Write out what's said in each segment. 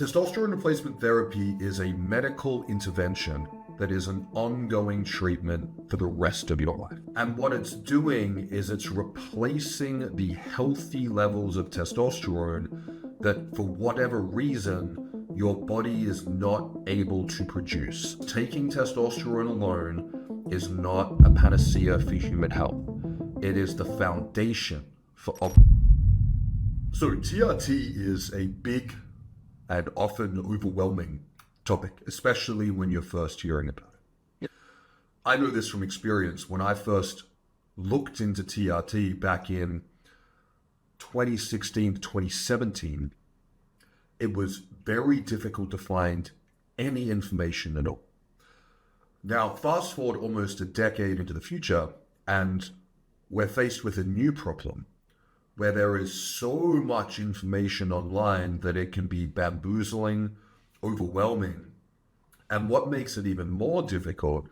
Testosterone replacement therapy is a medical intervention that is an ongoing treatment for the rest of your life. And what it's doing is it's replacing the healthy levels of testosterone that, for whatever reason, your body is not able to produce. Taking testosterone alone is not a panacea for human health. It is the foundation for So TRT is a big and often overwhelming topic, especially when you're first hearing about it. I know this from experience. When I first looked into TRT back in 2016 to 2017, it was very difficult to find any information at all. Now, fast forward almost a decade into the future, and we're faced with a new problem where there is so much information online that it can be bamboozling, overwhelming. And what makes it even more difficult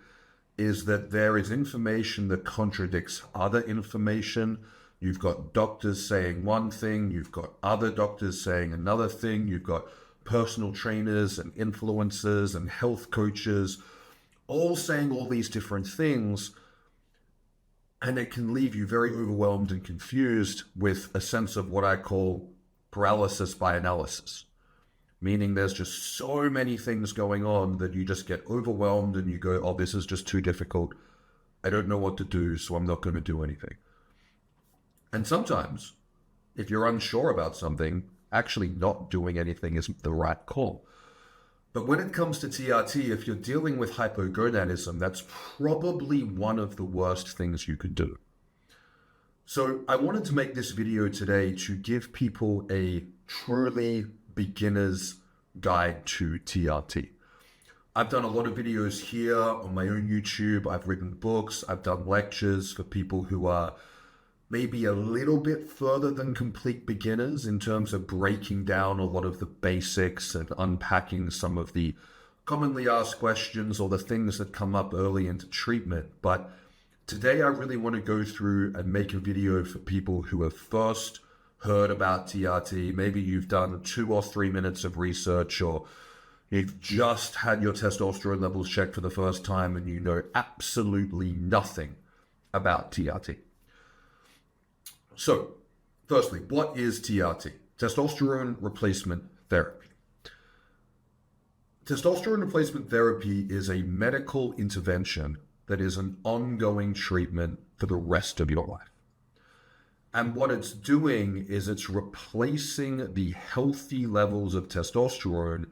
is that there is information that contradicts other information. You've got doctors saying one thing, you've got other doctors saying another thing, you've got personal trainers and influencers and health coaches all saying all these different things. And it can leave you very overwhelmed and confused with a sense of what I call paralysis by analysis. Meaning there's just so many things going on that you just get overwhelmed and you go, oh, this is just too difficult. I don't know what to do, so I'm not going to do anything. And sometimes, if you're unsure about something, actually not doing anything isn't the right call. But when it comes to TRT, if you're dealing with hypogonadism, that's probably one of the worst things you could do. So I wanted to make this video today to give people a truly beginner's guide to TRT. I've done a lot of videos here on my own YouTube. I've written books. I've done lectures for people who are maybe a little bit further than complete beginners in terms of breaking down a lot of the basics and unpacking some of the commonly asked questions or the things that come up early into treatment. But today I really want to go through and make a video for people who have first heard about TRT. Maybe you've done 2 or 3 minutes of research, or you've just had your testosterone levels checked for the first time and you know absolutely nothing about TRT. So, firstly, what is TRT? Testosterone replacement therapy. Testosterone replacement therapy is a medical intervention that is an ongoing treatment for the rest of your life. And what it's doing is it's replacing the healthy levels of testosterone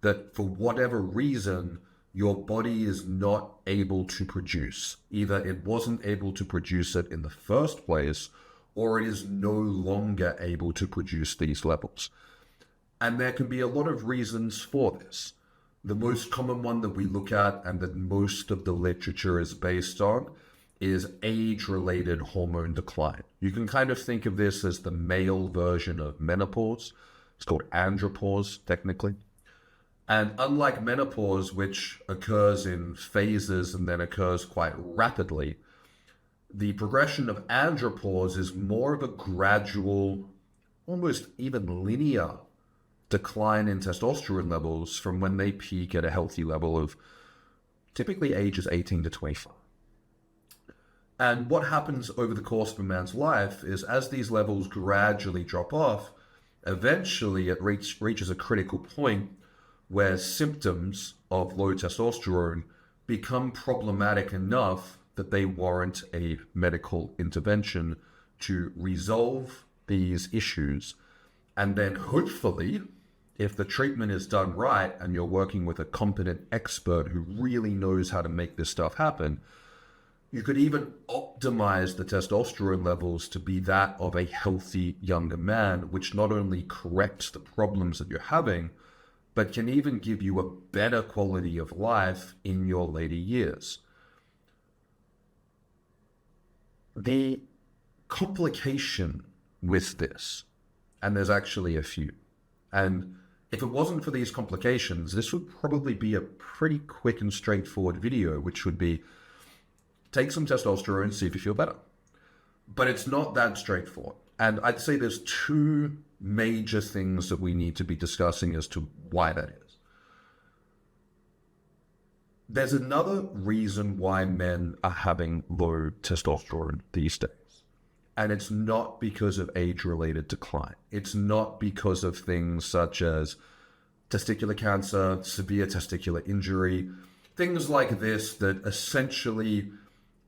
that, for whatever reason, your body is not able to produce. Either it wasn't able to produce it in the first place, or it is no longer able to produce these levels. And there can be a lot of reasons for this. The most common one that we look at and that most of the literature is based on is age-related hormone decline. You can kind of think of this as the male version of menopause. It's called andropause, technically. And unlike menopause, which occurs in phases and then occurs quite rapidly, the progression of andropause is more of a gradual, almost even linear decline in testosterone levels from when they peak at a healthy level of typically ages 18 to 25. And what happens over the course of a man's life is as these levels gradually drop off, eventually it reaches a critical point where symptoms of low testosterone become problematic enough that they warrant a medical intervention to resolve these issues. And then hopefully, if the treatment is done right and you're working with a competent expert who really knows how to make this stuff happen, you could even optimize the testosterone levels to be that of a healthy younger man, which not only corrects the problems that you're having, but can even give you a better quality of life in your later years. The complication with this, and there's actually a few, and if it wasn't for these complications, this would probably be a pretty quick and straightforward video, which would be take some testosterone, see if you feel better. But it's not that straightforward. And I'd say there's two major things that we need to be discussing as to why that is. There's another reason why men are having low testosterone these days. And it's not because of age-related decline. It's not because of things such as testicular cancer, severe testicular injury, things like this that essentially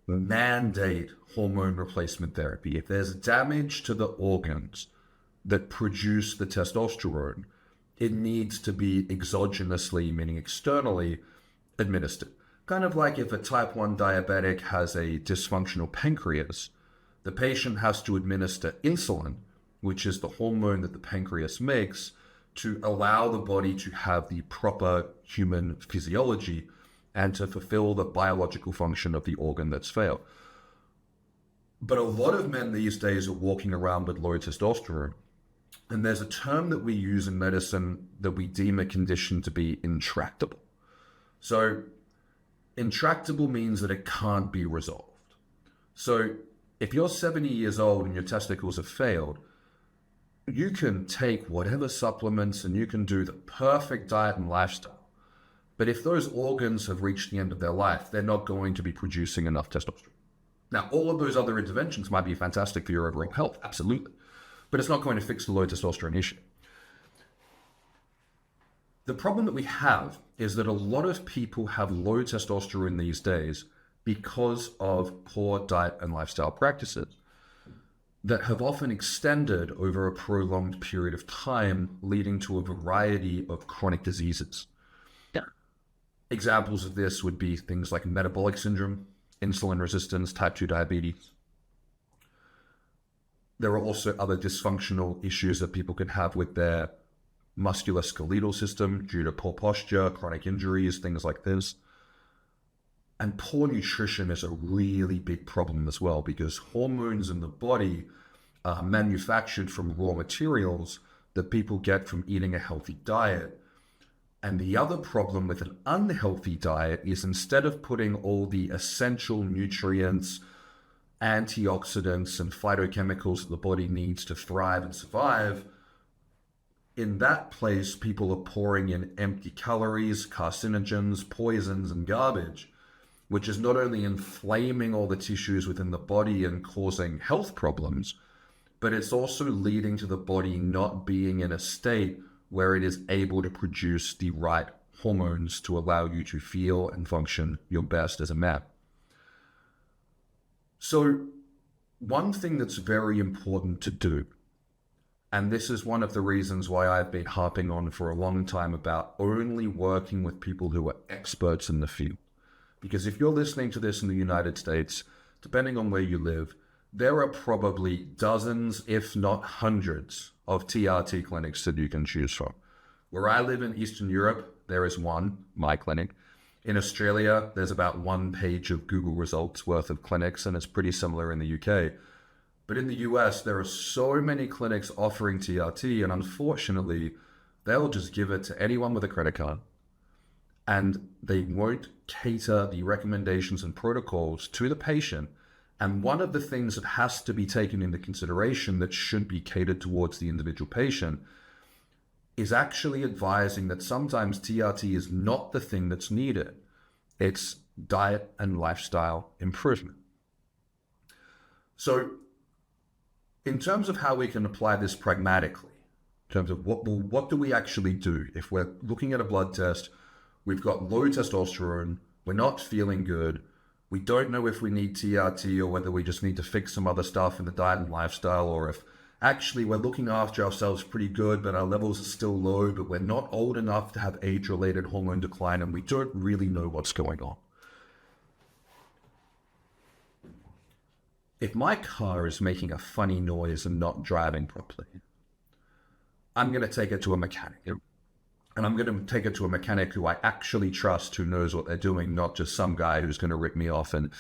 mandate hormone replacement therapy. If there's damage to the organs that produce the testosterone, it needs to be exogenously, meaning externally, administered. Kind of like if a type 1 diabetic has a dysfunctional pancreas, the patient has to administer insulin, which is the hormone that the pancreas makes, to allow the body to have the proper human physiology and to fulfill the biological function of the organ that's failed. But a lot of men these days are walking around with low testosterone. And there's a term that we use in medicine that we deem a condition to be intractable. So intractable means that it can't be resolved. So if you're 70 years old and your testicles have failed, you can take whatever supplements and you can do the perfect diet and lifestyle. But if those organs have reached the end of their life, they're not going to be producing enough testosterone. Now, all of those other interventions might be fantastic for your overall health, absolutely. But it's not going to fix the low testosterone issue. The problem that we have is that a lot of people have low testosterone these days because of poor diet and lifestyle practices that have often extended over a prolonged period of time, leading to a variety of chronic diseases. Yeah. Examples of this would be things like metabolic syndrome, insulin resistance, type 2 diabetes. There are also other dysfunctional issues that people can have with their musculoskeletal system due to poor posture, chronic injuries, things like this. And poor nutrition is a really big problem as well, because hormones in the body are manufactured from raw materials that people get from eating a healthy diet. And the other problem with an unhealthy diet is instead of putting all the essential nutrients, antioxidants, and phytochemicals that the body needs to thrive and survive, in that place, people are pouring in empty calories, carcinogens, poisons, and garbage, which is not only inflaming all the tissues within the body and causing health problems, but it's also leading to the body not being in a state where it is able to produce the right hormones to allow you to feel and function your best as a man. So one thing that's very important to do, and this is one of the reasons why I've been harping on for a long time about only working with people who are experts in the field. Because if you're listening to this in the United States, depending on where you live, there are probably dozens, if not hundreds, of TRT clinics that you can choose from. Where I live in Eastern Europe, there is one, my clinic. In Australia, there's about 1 page of Google results worth of clinics, and it's pretty similar in the UK. But in the US, there are so many clinics offering TRT, and unfortunately, they'll just give it to anyone with a credit card. And they won't cater the recommendations and protocols to the patient. And one of the things that has to be taken into consideration that should be catered towards the individual patient is actually advising that sometimes TRT is not the thing that's needed. It's diet and lifestyle improvement. So in terms of how we can apply this pragmatically, in terms of what do we actually do if we're looking at a blood test, we've got low testosterone, we're not feeling good, we don't know if we need TRT or whether we just need to fix some other stuff in the diet and lifestyle, or if actually we're looking after ourselves pretty good, but our levels are still low, but we're not old enough to have age-related hormone decline, and we don't really know what's going on. If my car is making a funny noise and not driving properly, I'm going to take it to a mechanic. And I'm going to take it to a mechanic who I actually trust, who knows what they're doing, not just some guy who's going to rip me off and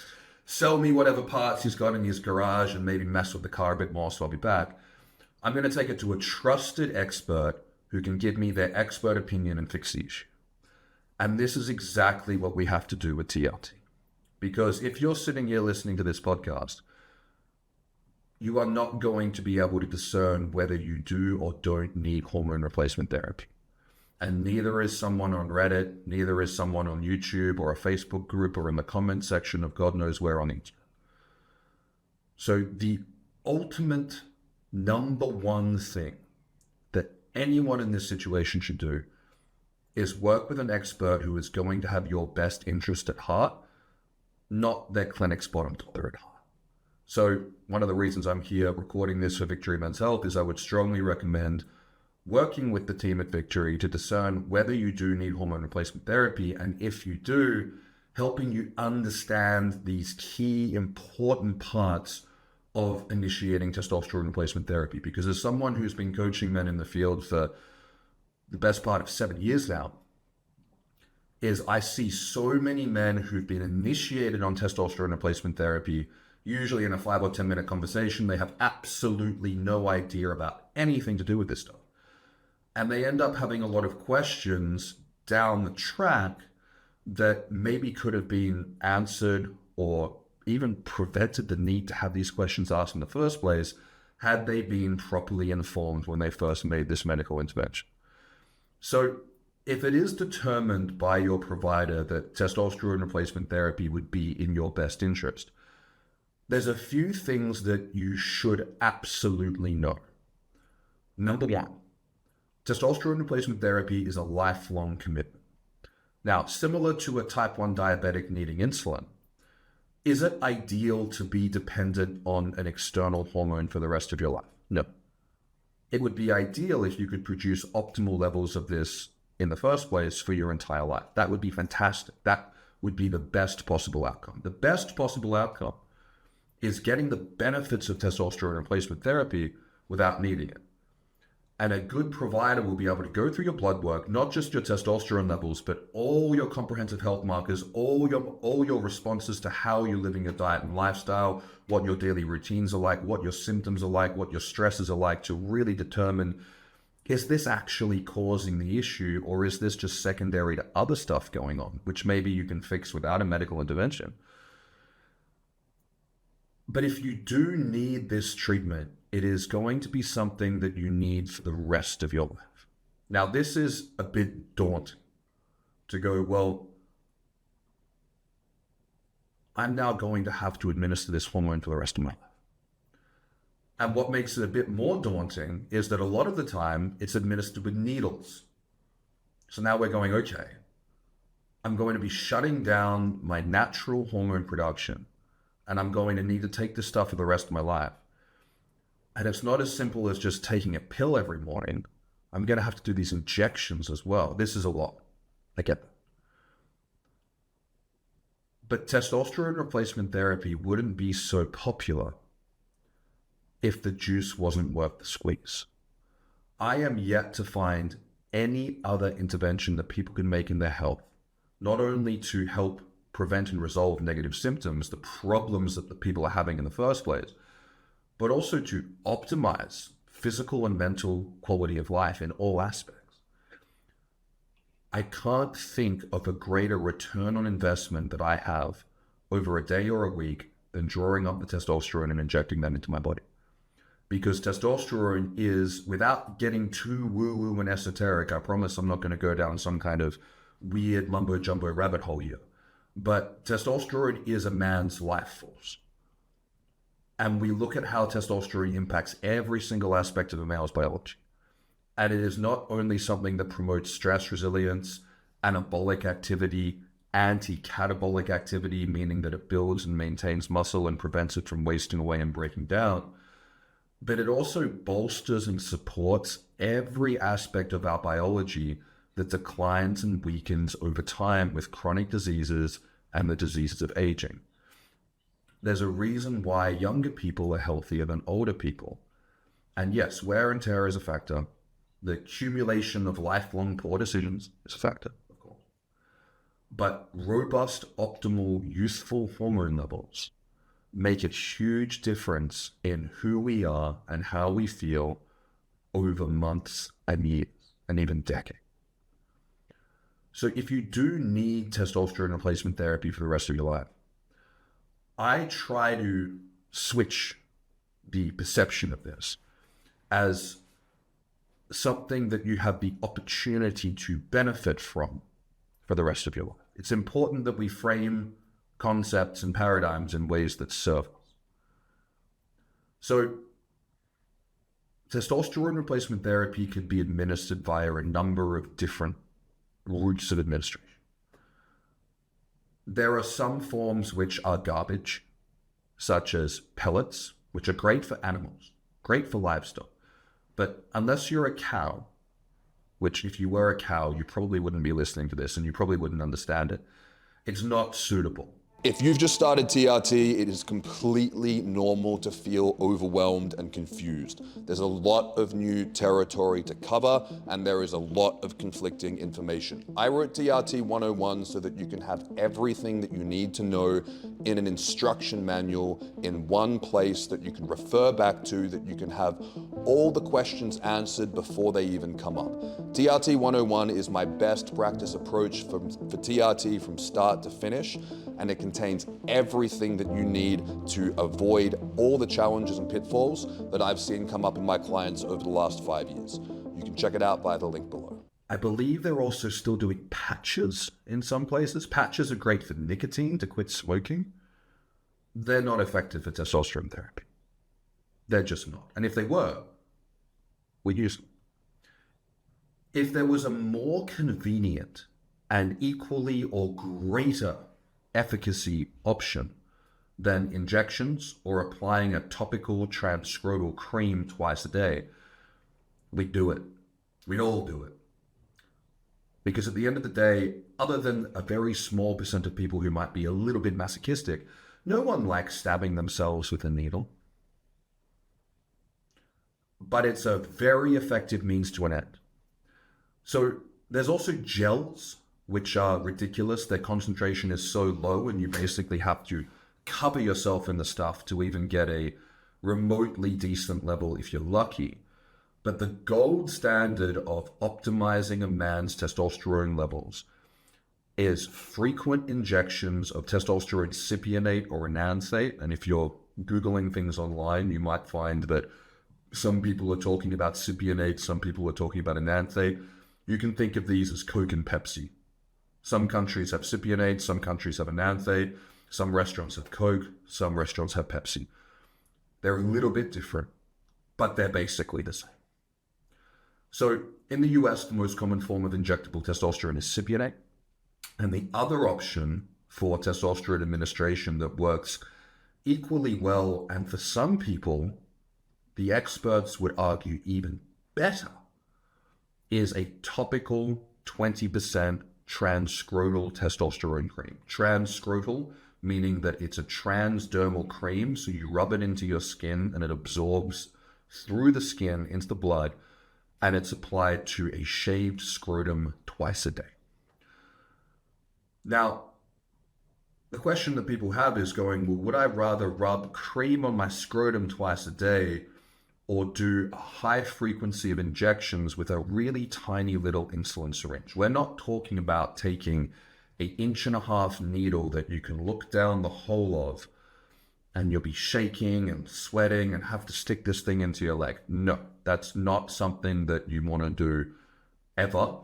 sell me whatever parts he's got in his garage and maybe mess with the car a bit more so I'll be back. I'm going to take it to a trusted expert who can give me their expert opinion and fix the issue. And this is exactly what we have to do with TRT. Because if you're sitting here listening to this podcast, you are not going to be able to discern whether you do or don't need hormone replacement therapy. And neither is someone on Reddit, neither is someone on YouTube or a Facebook group or in the comment section of God knows where on the internet. So the ultimate number one thing that anyone in this situation should do is work with an expert who is going to have your best interest at heart, not their clinic's bottom dollar at heart. So one of the reasons I'm here recording this for Victory Men's Health is I would strongly recommend working with the team at Victory to discern whether you do need hormone replacement therapy, and if you do, helping you understand these key important parts of initiating testosterone replacement therapy. Because as someone who's been coaching men in the field for the best part of 7 years now, is I see so many men who've been initiated on testosterone replacement therapy, usually in a 5 or 10 minute conversation. They have absolutely no idea about anything to do with this stuff. And they end up having a lot of questions down the track that maybe could have been answered or even prevented the need to have these questions asked in the first place had they been properly informed when they first made this medical intervention. So if it is determined by your provider that testosterone replacement therapy would be in your best interest, there's a few things that you should absolutely know. Number one, testosterone replacement therapy is a lifelong commitment. Now, similar to a type 1 diabetic needing insulin, is it ideal to be dependent on an external hormone for the rest of your life? No. It would be ideal if you could produce optimal levels of this in the first place for your entire life. That would be fantastic. That would be the best possible outcome. The best possible outcome is getting the benefits of testosterone replacement therapy without needing it. And a good provider will be able to go through your blood work, not just your testosterone levels, but all your comprehensive health markers, all your responses to how you're living your diet and lifestyle, what your daily routines are like, what your symptoms are like, what your stresses are like, to really determine, is this actually causing the issue, or is this just secondary to other stuff going on, which maybe you can fix without a medical intervention? But if you do need this treatment, it is going to be something that you need for the rest of your life. Now, this is a bit daunting to go, well, I'm now going to have to administer this hormone for the rest of my life. And what makes it a bit more daunting is that a lot of the time it's administered with needles. So now we're going, okay, I'm going to be shutting down my natural hormone production, and I'm going to need to take this stuff for the rest of my life. And it's not as simple as just taking a pill every morning. I'm going to have to do these injections as well. This is a lot. I get that. But testosterone replacement therapy wouldn't be so popular if the juice wasn't worth the squeeze. I am yet to find any other intervention that people can make in their health, not only to help prevent and resolve negative symptoms, the problems that the people are having in the first place, but also to optimize physical and mental quality of life in all aspects. I can't think of a greater return on investment that I have over a day or a week than drawing up the testosterone and injecting that into my body. Because testosterone is, without getting too woo-woo and esoteric, I promise I'm not going to go down some kind of weird mumbo-jumbo rabbit hole here, but testosterone is a man's life force. And we look at how testosterone impacts every single aspect of a male's biology. And it is not only something that promotes stress resilience, anabolic activity, anti-catabolic activity, meaning that it builds and maintains muscle and prevents it from wasting away and breaking down, but it also bolsters and supports every aspect of our biology that declines and weakens over time with chronic diseases and the diseases of aging. There's a reason why younger people are healthier than older people. And yes, wear and tear is a factor. The accumulation of lifelong poor decisions is a factor, of course. But robust, optimal, youthful hormone levels make a huge difference in who we are and how we feel over months and years and even decades. So if you do need testosterone replacement therapy for the rest of your life, I try to switch the perception of this as something that you have the opportunity to benefit from for the rest of your life. It's important that we frame concepts and paradigms in ways that serve us. So, testosterone replacement therapy can be administered via a number of different routes of administration. There are some forms which are garbage, such as pellets, which are great for animals, great for livestock. But unless you're a cow, which if you were a cow, you probably wouldn't be listening to this and you probably wouldn't understand it, it's not suitable. If you've just started TRT, it is completely normal to feel overwhelmed and confused. There's a lot of new territory to cover, and there is a lot of conflicting information. I wrote TRT 101 so that you can have everything that you need to know in an instruction manual in one place that you can refer back to, that you can have all the questions answered before they even come up. TRT 101 is my best practice approach for TRT from start to finish, and it contains everything that you need to avoid all the challenges and pitfalls that I've seen come up in my clients over the last 5 years. You can check it out via the link below. I believe they're also still doing patches in some places. Patches are great for nicotine, to quit smoking. They're not effective for testosterone therapy. They're just not. And if they were, we'd use them. If there was a more convenient and equally or greater efficacy option than injections or applying a topical trans-scrotal cream twice a day, we'd do it. We'd all do it. Because at the end of the day, other than a very small percent of people who might be a little bit masochistic, no one likes stabbing themselves with a needle. But it's a very effective means to an end. So there's also gels, which are ridiculous. Their concentration is so low, and you basically have to cover yourself in the stuff to even get a remotely decent level if you're lucky. But the gold standard of optimizing a man's testosterone levels is frequent injections of testosterone cypionate or enanthate. And if you're Googling things online, you might find that some people are talking about cypionate, some people are talking about enanthate. You can think of these as Coke and Pepsi. Some countries have cypionate, some countries have enanthate, some restaurants have Coke, some restaurants have Pepsi. They're a little bit different, but they're basically the same. So in the US, the most common form of injectable testosterone is cypionate. And the other option for testosterone administration that works equally well, and for some people, the experts would argue even better, is a topical 20% trans-scrotal testosterone cream. Trans-scrotal, meaning that it's a transdermal cream, so you rub it into your skin and it absorbs through the skin into the blood, and it's applied to a shaved scrotum twice a day. Now, the question that people have is going, well, would I rather rub cream on my scrotum twice a day or do a high frequency of injections with a really tiny little insulin syringe? We're not talking about taking an 1.5-inch needle that you can look down the hole of and you'll be shaking and sweating and have to stick this thing into your leg. No, that's not something that you want to do ever,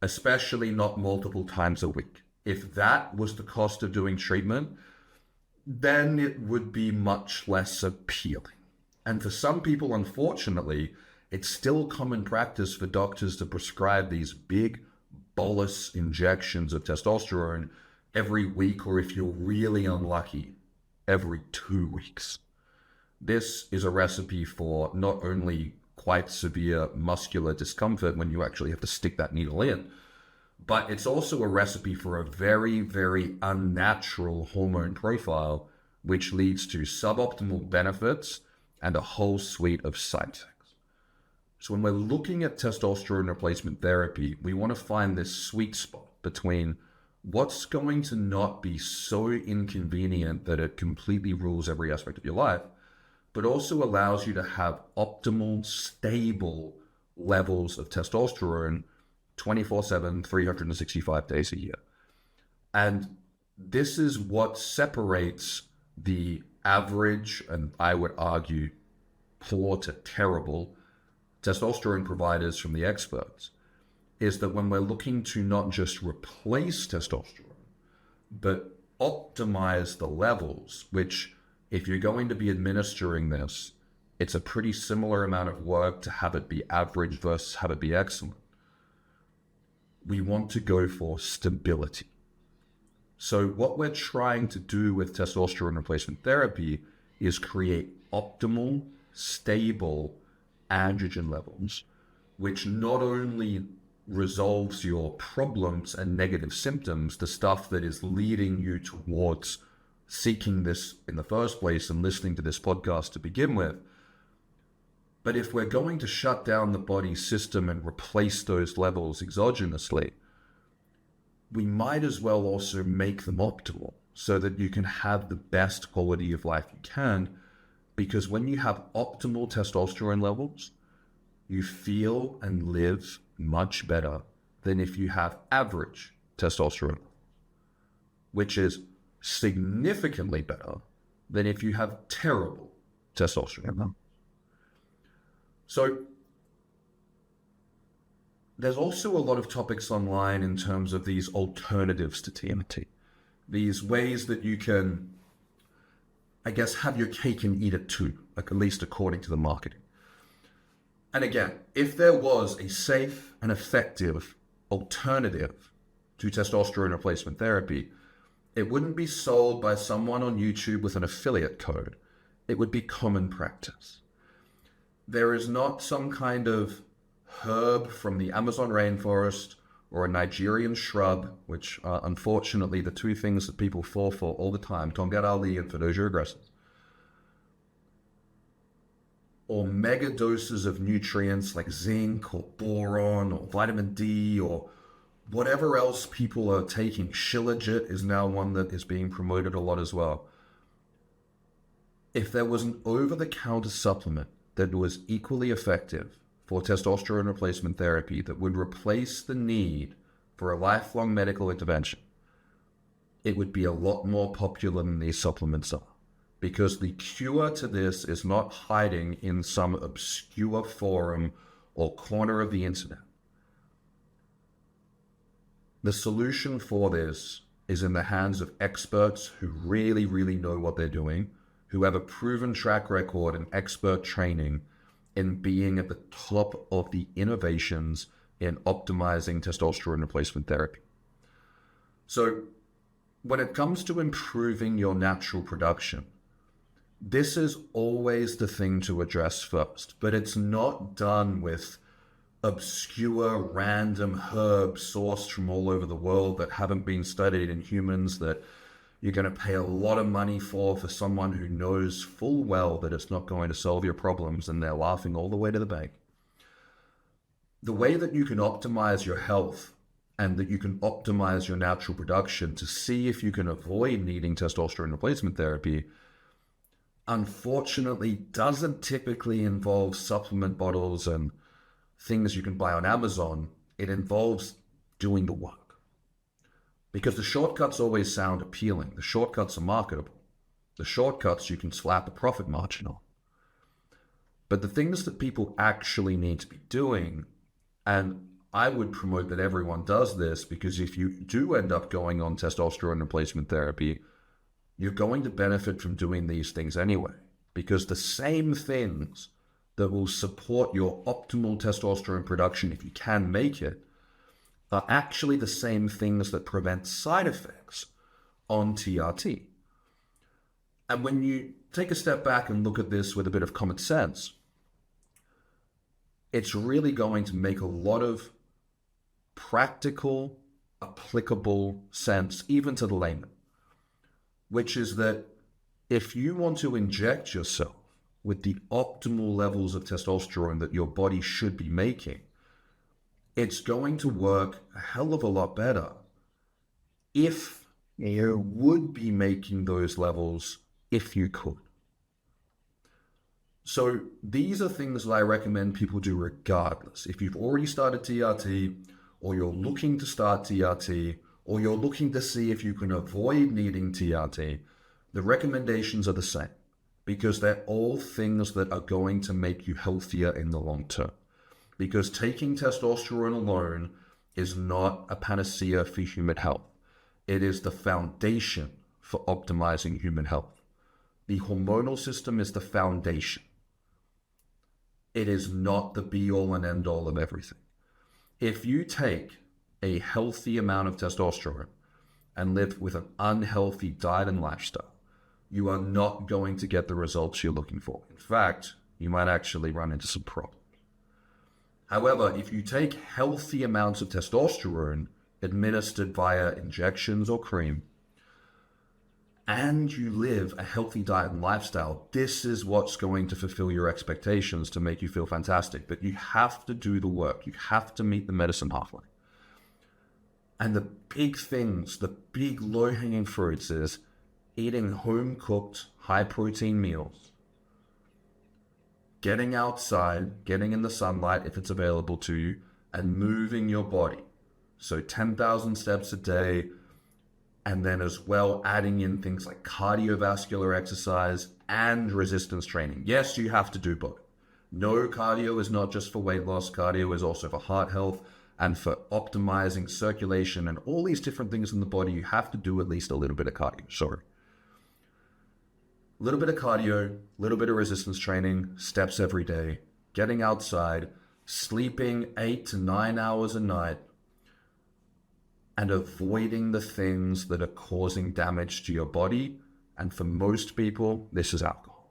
especially not multiple times a week. If that was the cost of doing treatment, then it would be much less appealing. And for some people, unfortunately, it's still common practice for doctors to prescribe these big bolus injections of testosterone every week, or if you're really unlucky, every 2 weeks. This is a recipe for not only quite severe muscular discomfort when you actually have to stick that needle in, but it's also a recipe for a very, very unnatural hormone profile, which leads to suboptimal benefits and a whole suite of side effects. So when we're looking at testosterone replacement therapy, we want to find this sweet spot between what's going to not be so inconvenient that it completely rules every aspect of your life, but also allows you to have optimal, stable levels of testosterone 24/7, 365 days a year. And this is what separates the average, and I would argue poor to terrible testosterone providers from the experts is that when we're looking to not just replace testosterone, but optimize the levels, which if you're going to be administering this, it's a pretty similar amount of work to have it be average versus have it be excellent. We want to go for stability. So what we're trying to do with testosterone replacement therapy is create optimal, stable androgen levels, which not only resolves your problems and negative symptoms, the stuff that is leading you towards seeking this in the first place and listening to this podcast to begin with. But if we're going to shut down the body system and replace those levels exogenously, we might as well also make them optimal so that you can have the best quality of life you can. Because when you have optimal testosterone levels, you feel and live much better than if you have average testosterone, which is significantly better than if you have terrible testosterone. So there's also a lot of topics online in terms of these alternatives to TRT, these ways that you can, I guess, have your cake and eat it too, like at least according to the marketing. And again, if there was a safe and effective alternative to testosterone replacement therapy, it wouldn't be sold by someone on YouTube with an affiliate code. It would be common practice. There is not some kind of herb from the Amazon rainforest or a Nigerian shrub, which are unfortunately the two things that people fall for all the time, Tongat Ali and Fedosia aggressors, or mega doses of nutrients like zinc or boron or vitamin D or whatever else people are taking. Shilajit is now one that is being promoted a lot as well. If there was an over-the-counter supplement that was equally effective for testosterone replacement therapy that would replace the need for a lifelong medical intervention, it would be a lot more popular than these supplements are. Because the cure to this is not hiding in some obscure forum or corner of the internet. The solution for this is in the hands of experts who really, really know what they're doing, who have a proven track record and expert training in being at the top of the innovations in optimizing testosterone replacement therapy. So when it comes to improving your natural production, this is always the thing to address first, but it's not done with obscure random herbs sourced from all over the world that haven't been studied in humans, that you're going to pay a lot of money for someone who knows full well that it's not going to solve your problems, and they're laughing all the way to the bank. The way that you can optimize your health and that you can optimize your natural production to see if you can avoid needing testosterone replacement therapy, unfortunately, doesn't typically involve supplement bottles and things you can buy on Amazon. It involves doing the work. Because the shortcuts always sound appealing. The shortcuts are marketable. The shortcuts you can slap a profit margin on. But the things that people actually need to be doing, and I would promote that everyone does this, because if you do end up going on testosterone replacement therapy, you're going to benefit from doing these things anyway. Because the same things that will support your optimal testosterone production, if you can make it, are actually the same things that prevent side effects on TRT. And when you take a step back and look at this with a bit of common sense, it's really going to make a lot of practical, applicable sense, even to the layman, which is that if you want to inject yourself with the optimal levels of testosterone that your body should be making, it's going to work a hell of a lot better if you would be making those levels if you could. So these are things that I recommend people do regardless. If you've already started TRT, or you're looking to start TRT, or you're looking to see if you can avoid needing TRT, The recommendations are the same because they're all things that are going to make you healthier in the long term. Because taking testosterone alone is not a panacea for human health. It is the foundation for optimizing human health. The hormonal system is the foundation. It is not the be-all and end-all of everything. If you take a healthy amount of testosterone and live with an unhealthy diet and lifestyle, you are not going to get the results you're looking for. In fact, you might actually run into some problems. However, if you take healthy amounts of testosterone administered via injections or cream, and you live a healthy diet and lifestyle, this is what's going to fulfill your expectations to make you feel fantastic. But you have to do the work. You have to meet the medicine halfway. And the big things, the big low-hanging fruits is eating home-cooked, high-protein meals, getting outside, getting in the sunlight if it's available to you, and moving your body. So 10,000 steps a day, and then as well adding in things like cardiovascular exercise and resistance training. Yes, you have to do both. No, cardio is not just for weight loss. Cardio is also for heart health and for optimizing circulation and all these different things in the body. You have to do at least a little bit of cardio. Sorry. A little bit of cardio, a little bit of resistance training, steps every day, getting outside, sleeping 8 to 9 hours a night, and avoiding the things that are causing damage to your body. And for most people, this is alcohol.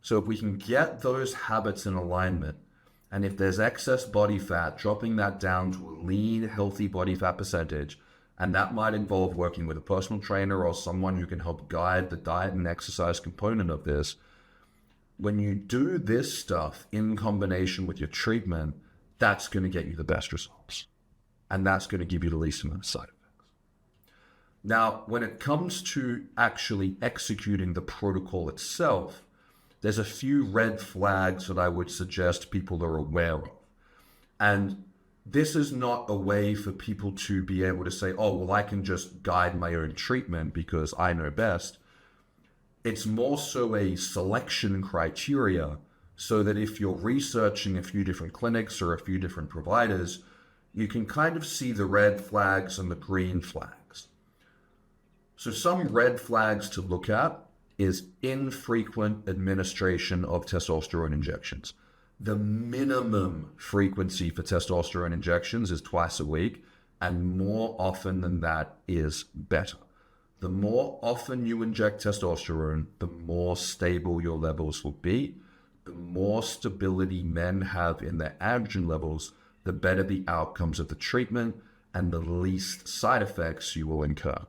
So if we can get those habits in alignment, and if there's excess body fat, dropping that down to a lean, healthy body fat percentage, and that might involve working with a personal trainer or someone who can help guide the diet and exercise component of this. When you do this stuff in combination with your treatment, that's going to get you the best results. And that's going to give you the least amount of side effects. Now, when it comes to actually executing the protocol itself, there's a few red flags that I would suggest people are aware of. And this is not a way for people to be able to say, oh, well, I can just guide my own treatment because I know best. It's more so a selection criteria so that if you're researching a few different clinics or a few different providers, you can kind of see the red flags and the green flags. So some red flags to look at is infrequent administration of testosterone injections. The minimum frequency for testosterone injections is twice a week, and more often than that is better. The more often you inject testosterone, the more stable your levels will be. The more stability men have in their androgen levels, the better the outcomes of the treatment and the least side effects you will incur.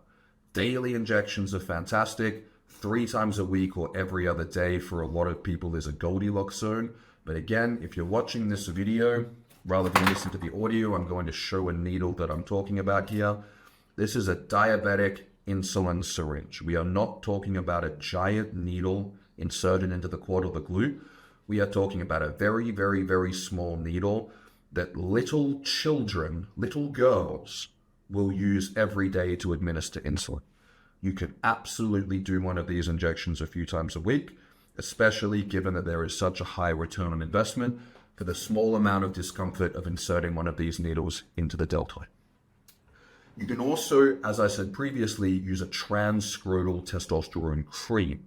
Daily injections are fantastic. 3 times a week or every other day for a lot of people is a Goldilocks zone. But again, if you're watching this video, rather than listen to the audio, I'm going to show a needle that I'm talking about here. This is a diabetic insulin syringe. We are not talking about a giant needle inserted into the cord or the glute. We are talking about a very, very, very small needle that little children, little girls, will use every day to administer insulin. You can absolutely do one of these injections a few times a week, especially given that there is such a high return on investment for the small amount of discomfort of inserting one of these needles into the deltoid. You can also, as I said previously, use a trans-scrotal testosterone cream.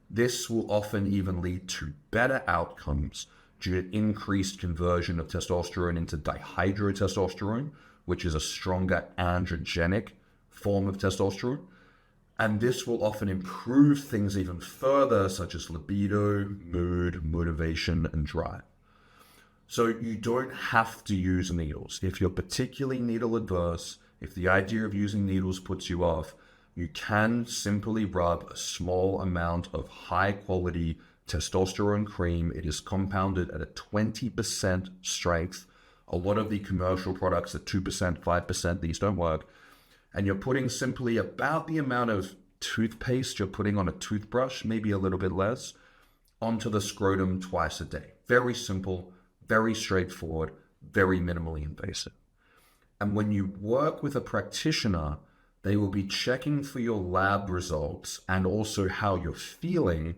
This will often even lead to better outcomes due to increased conversion of testosterone into dihydrotestosterone, which is a stronger androgenic form of testosterone. And this will often improve things even further, such as libido, mood, motivation, and drive. So you don't have to use needles. If you're particularly needle adverse, if the idea of using needles puts you off, you can simply rub a small amount of high quality testosterone cream. It is compounded at a 20% strength. A lot of the commercial products are 2%, 5%. These don't work. And you're putting simply about the amount of toothpaste you're putting on a toothbrush, maybe a little bit less, onto the scrotum twice a day. Very simple, very straightforward, very minimally invasive. And when you work with a practitioner, They will be checking for your lab results and also how you're feeling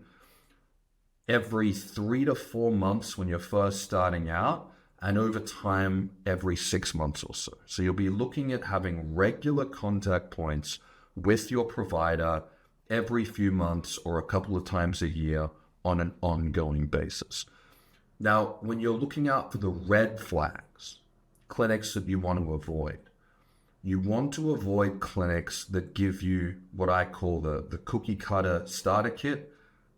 every 3 to 4 months when you're first starting out, and over time, every 6 months or so. So you'll be looking at having regular contact points with your provider every few months or a couple of times a year on an ongoing basis. Now, when you're looking out for the red flags, clinics that you want to avoid, you want to avoid clinics that give you what I call the cookie cutter starter kit,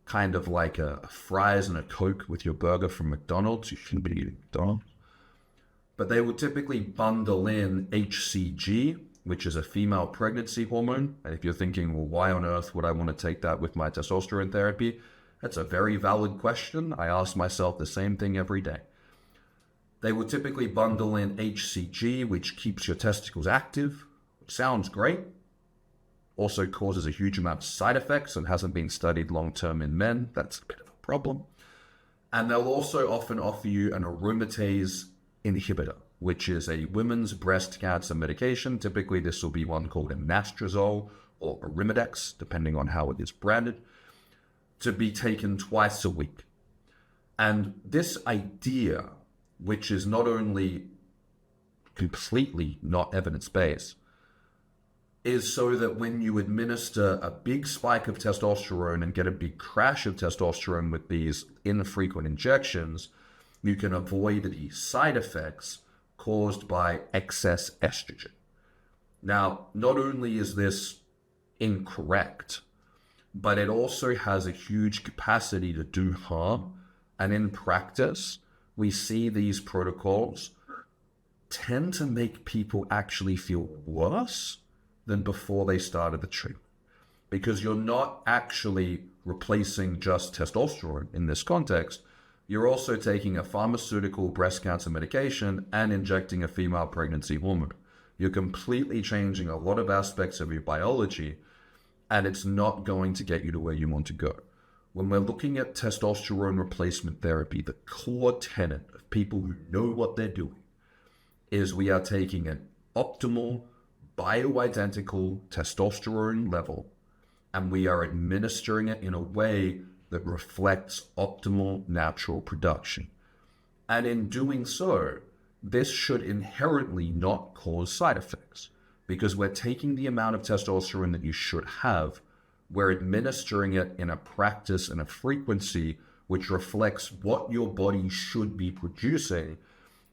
kind of like a fries and a Coke with your burger from McDonald's. You shouldn't be eating McDonald's. But they would typically bundle in HCG, which is a female pregnancy hormone. And if you're thinking, well, why on earth would I want to take that with my testosterone therapy? That's a very valid question. I ask myself the same thing every day. They would typically bundle in HCG, which keeps your testicles active, which sounds great. Also causes a huge amount of side effects and hasn't been studied long-term in men. That's a bit of a problem. And they'll also often offer you an aromatase inhibitor, which is a women's breast cancer medication. Typically, this will be one called anastrozole or arimidex, depending on how it is branded, to be taken twice a week. And this idea, which is not only completely not evidence-based, is so that when you administer a big spike of testosterone and get a big crash of testosterone with these infrequent injections, you can avoid the side effects caused by excess estrogen. Now, not only is this incorrect, but it also has a huge capacity to do harm. And in practice, we see these protocols tend to make people actually feel worse than before they started the treatment, because you're not actually replacing just testosterone in this context. You're also taking a pharmaceutical breast cancer medication and injecting a female pregnancy hormone. You're completely changing a lot of aspects of your biology, and it's not going to get you to where you want to go. When we're looking at testosterone replacement therapy, the core tenet of people who know what they're doing is we are taking an optimal bioidentical testosterone level, and we are administering it in a way that reflects optimal natural production. And in doing so, this should inherently not cause side effects, because we're taking the amount of testosterone that you should have, we're administering it in a practice and a frequency which reflects what your body should be producing,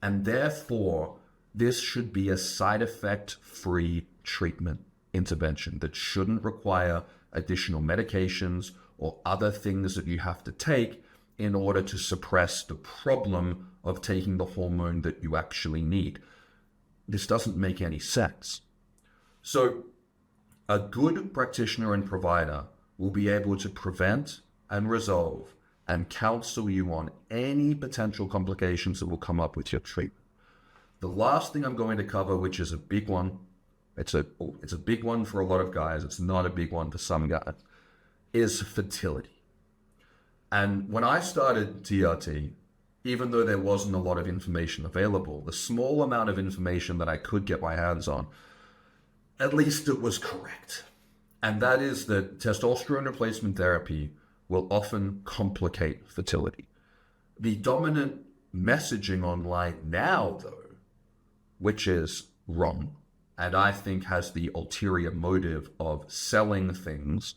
and therefore this should be a side effect-free treatment intervention that shouldn't require additional medications or other things that you have to take in order to suppress the problem of taking the hormone that you actually need. This doesn't make any sense. So a good practitioner and provider will be able to prevent and resolve and counsel you on any potential complications that will come up with your treatment. The last thing I'm going to cover, which is a big one, it's a big one for a lot of guys, it's not a big one for some guys, is fertility. And when I started TRT, even though there wasn't a lot of information available, the small amount of information that I could get my hands on, at least it was correct. And that is that testosterone replacement therapy will often complicate fertility. The dominant messaging online now, though, which is wrong, and I think has the ulterior motive of selling things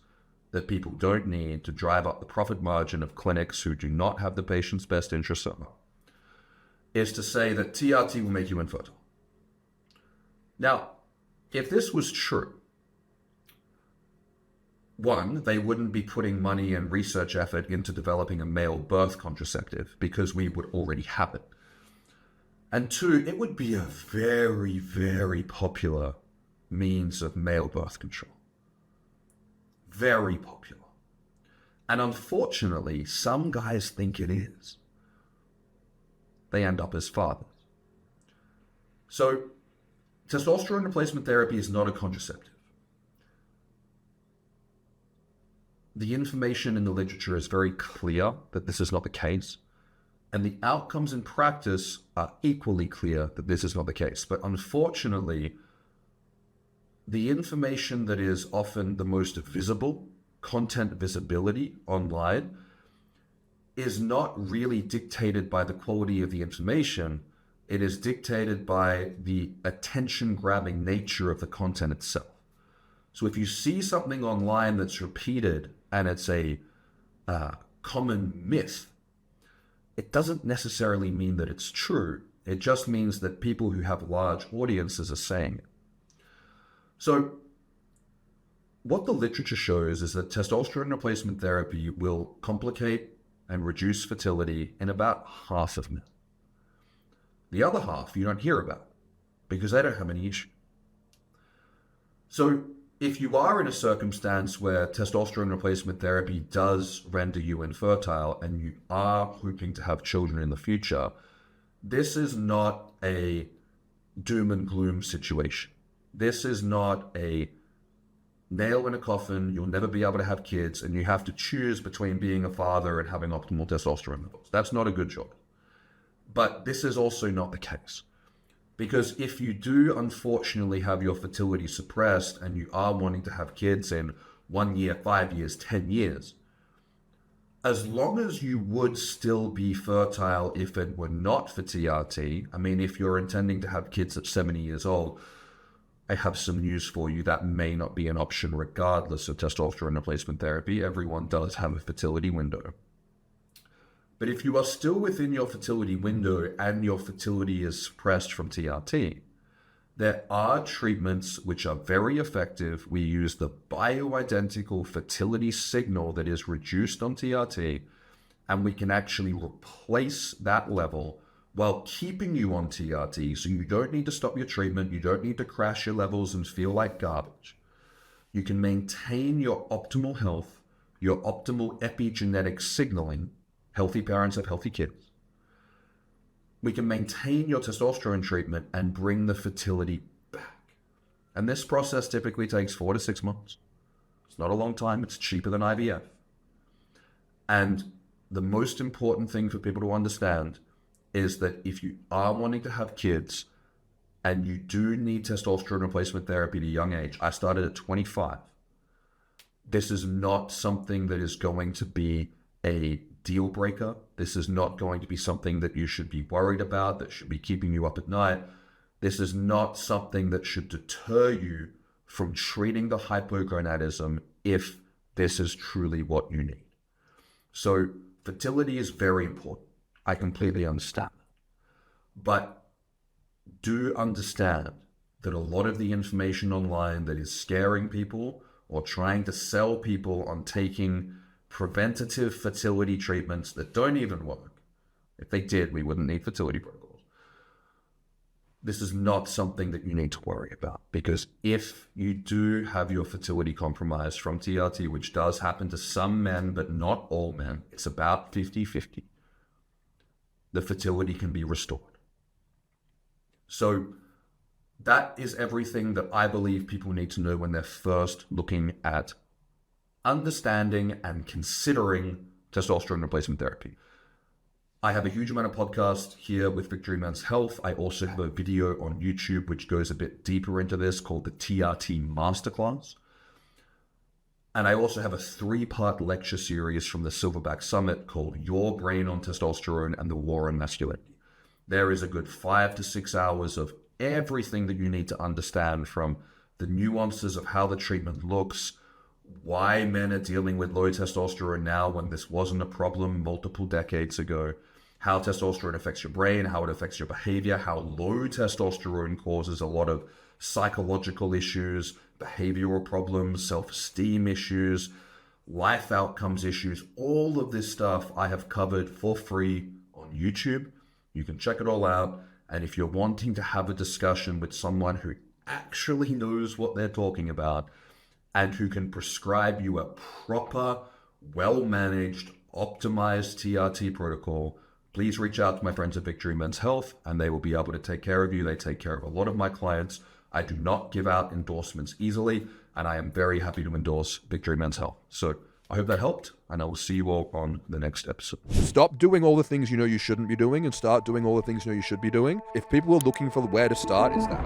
that people don't need to drive up the profit margin of clinics who do not have the patient's best interests at heart, is to say that TRT will make you infertile. Now, if this was true, one, they wouldn't be putting money and research effort into developing a male birth contraceptive because we would already have it. And two, it would be a very, very popular means of male birth control. Very popular. And unfortunately, some guys think it is. They end up as fathers. So, testosterone replacement therapy is not a contraceptive. The information in the literature is very clear that this is not the case. And the outcomes in practice are equally clear that this is not the case. But unfortunately, the information that is often the most visible, content visibility online, is not really dictated by the quality of the information. It is dictated by the attention-grabbing nature of the content itself. So if you see something online that's repeated and it's a common myth, it doesn't necessarily mean that it's true. It just means that people who have large audiences are saying it. So what the literature shows is that testosterone replacement therapy will complicate and reduce fertility in about half of men. The other half you don't hear about because they don't have any issue. So if you are in a circumstance where testosterone replacement therapy does render you infertile and you are hoping to have children in the future, this is not a doom and gloom situation. This is not a nail in a coffin, you'll never be able to have kids, and you have to choose between being a father and having optimal testosterone levels. That's not a good job. But this is also not the case. Because if you do unfortunately have your fertility suppressed and you are wanting to have kids in 1 year, 5 years, 10 years, as long as you would still be fertile if it were not for TRT, I mean, if you're intending to have kids at 70 years old, I have some news for you. That may not be an option regardless of testosterone replacement therapy. Everyone does have a fertility window. But if you are still within your fertility window and your fertility is suppressed from TRT, there are treatments which are very effective. We use the bioidentical fertility signal that is reduced on TRT, and we can actually replace that level while keeping you on TRT. So you don't need to stop your treatment. You don't need to crash your levels and feel like garbage. You can maintain your optimal health, your optimal epigenetic signaling. Healthy parents have healthy kids. We can maintain your testosterone treatment and bring the fertility back. And this process typically takes 4 to 6 months. It's not a long time. It's cheaper than IVF. And the most important thing for people to understand is that if you are wanting to have kids and you do need testosterone replacement therapy at a young age, I started at 25. This is not something that is going to be a deal breaker. This is not going to be something that you should be worried about, that should be keeping you up at night. This is not something that should deter you from treating the hypogonadism if this is truly what you need. So fertility is very important. I completely understand. But do understand that a lot of the information online that is scaring people or trying to sell people on taking preventative fertility treatments that don't even work. If they did, we wouldn't need fertility protocols. This is not something that you need to worry about, because if you do have your fertility compromised from TRT, which does happen to some men, but not all men, it's about 50-50, the fertility can be restored. So that is everything that I believe people need to know when they're first looking at understanding and considering testosterone replacement therapy. I have a huge amount of podcasts here with Victory Men's Health. I also have a video on YouTube which goes a bit deeper into this called the TRT Masterclass. And I also have a 3-part lecture series from the Silverback Summit called Your Brain on Testosterone and the War on Masculinity. There is a good 5 to 6 hours of everything that you need to understand, from the nuances of how the treatment looks, why men are dealing with low testosterone now when this wasn't a problem multiple decades ago, how testosterone affects your brain, how it affects your behavior, how low testosterone causes a lot of psychological issues, behavioral problems, self-esteem issues, life outcomes issues. All of this stuff I have covered for free on YouTube. You can check it all out. And if you're wanting to have a discussion with someone who actually knows what they're talking about and who can prescribe you a proper, well-managed, optimized TRT protocol, please reach out to my friends at Victory Men's Health and they will be able to take care of you. They take care of a lot of my clients. I do not give out endorsements easily, and I am very happy to endorse Victory Men's Health. So I hope that helped, and I will see you all on the next episode. Stop doing all the things you know you shouldn't be doing and start doing all the things you know you should be doing. If people are looking for where to start, it's that.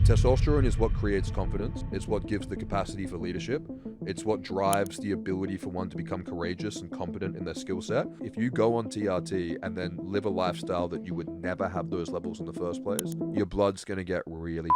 Testosterone is what creates confidence. It's what gives the capacity for leadership. It's what drives the ability for one to become courageous and competent in their skill set. If you go on TRT and then live a lifestyle that you would never have those levels in the first place, your blood's going to get really